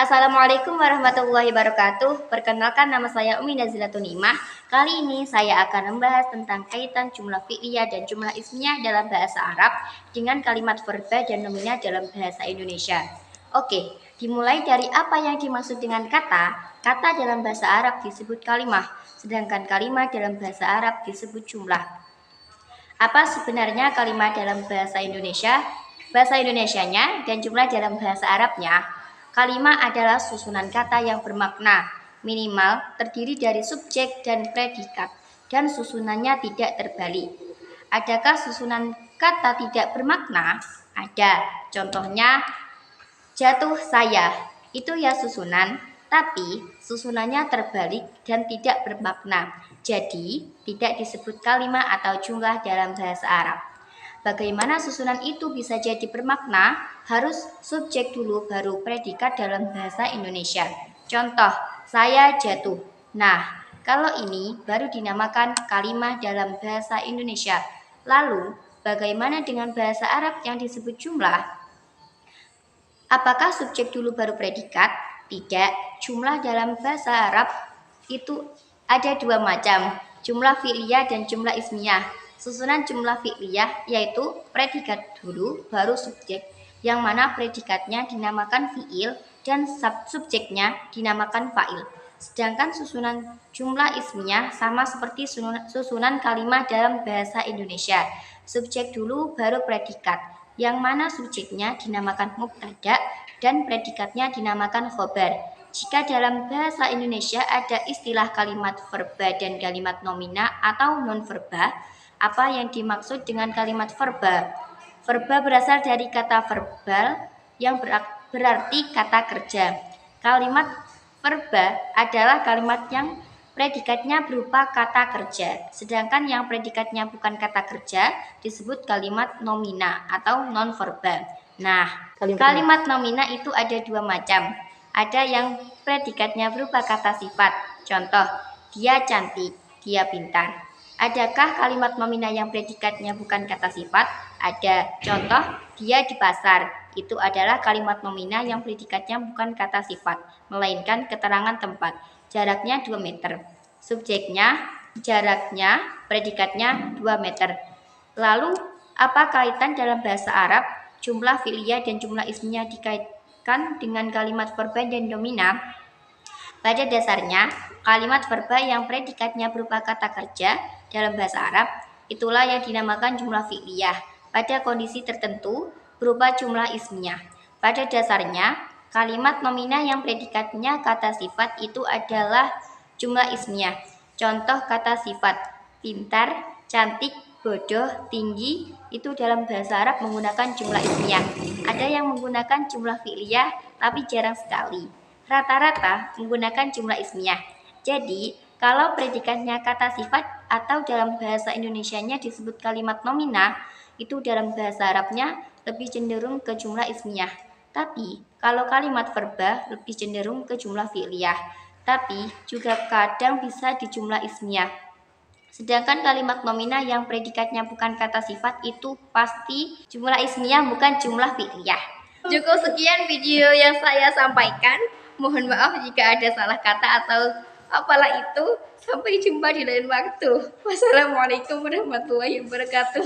Assalamualaikum warahmatullahi wabarakatuh. Perkenalkan, nama saya Umi Nazilatun Imah. Kali ini saya akan membahas tentang kaitan jumlah fi'liyah dan jumlah ismiyah dalam bahasa Arab dengan kalimat verba dan nomina dalam bahasa Indonesia. Oke, dimulai dari apa yang dimaksud dengan kata. Kata dalam bahasa Arab disebut kalimah, sedangkan kalimat dalam bahasa Arab disebut jumlah. Apa sebenarnya kalimat dalam bahasa Indonesia? Bahasa Indonesianya dan jumlah dalam bahasa Arabnya. Kalimat adalah susunan kata yang bermakna, minimal terdiri dari subjek dan predikat, dan susunannya tidak terbalik. Adakah susunan kata tidak bermakna? Ada. Contohnya, jatuh saya. Itu ya susunan, tapi susunannya terbalik dan tidak bermakna. Jadi, tidak disebut kalimat atau jumlah dalam bahasa Arab. Bagaimana susunan itu bisa jadi bermakna? Harus subjek dulu baru predikat dalam bahasa Indonesia. Contoh, saya jatuh. Nah, kalau ini baru dinamakan kalimat dalam bahasa Indonesia. Lalu, bagaimana dengan bahasa Arab yang disebut jumlah? Apakah subjek dulu baru predikat? Tidak. Jumlah dalam bahasa Arab itu ada dua macam, jumlah fi'liyah dan jumlah ismiyah. Susunan jumlah fi'liyah yaitu predikat dulu baru subjek, yang mana predikatnya dinamakan fi'il dan subjeknya dinamakan fa'il. Sedangkan susunan jumlah ismiyah sama seperti susunan kalimat dalam bahasa Indonesia. Subjek dulu baru predikat, yang mana subjeknya dinamakan mubtada dan predikatnya dinamakan khobar. Jika dalam bahasa Indonesia ada istilah kalimat verba dan kalimat nomina atau non-verba, apa yang dimaksud dengan kalimat verba? Verba berasal dari kata verbal yang berarti kata kerja. Kalimat verba adalah kalimat yang predikatnya berupa kata kerja, sedangkan yang predikatnya bukan kata kerja disebut kalimat nomina atau non-verba. Nah, kalimat nomina itu ada dua macam. Ada yang predikatnya berupa kata sifat. Contoh, dia cantik, dia pintar. Adakah kalimat nomina yang predikatnya bukan kata sifat? Ada. Contoh, dia di pasar. Itu adalah kalimat nomina yang predikatnya bukan kata sifat, melainkan keterangan tempat. Jaraknya 2 meter. Subjeknya, jaraknya, predikatnya 2 meter. Lalu, apa kaitan dalam bahasa Arab jumlah fi'liyah dan jumlah ismiyah dikaitkan dengan kalimat verba dan nomina? Pada dasarnya, kalimat verba yang predikatnya berupa kata kerja dalam bahasa Arab, itulah yang dinamakan jumlah fi'liyah. Pada kondisi tertentu, berupa jumlah ismiyah. Pada dasarnya, kalimat nomina yang predikatnya kata sifat itu adalah jumlah ismiyah. Contoh kata sifat, pintar, cantik, bodoh, tinggi, itu dalam bahasa Arab menggunakan jumlah ismiyah. Ada yang menggunakan jumlah fi'liyah, tapi jarang sekali. Rata-rata menggunakan jumlah ismiyah. Jadi, kalau predikatnya kata sifat atau dalam bahasa Indonesianya disebut kalimat nomina, itu dalam bahasa Arabnya lebih cenderung ke jumlah ismiyah. Tapi, kalau kalimat verba lebih cenderung ke jumlah fi'liyah. Tapi, juga kadang bisa di jumlah ismiyah. Sedangkan kalimat nomina yang predikatnya bukan kata sifat itu pasti jumlah ismiyah bukan jumlah fi'liyah. Cukup sekian video yang saya sampaikan. Mohon maaf jika ada salah kata atau apalah itu. Sampai jumpa di lain waktu. Wassalamualaikum warahmatullahi wabarakatuh.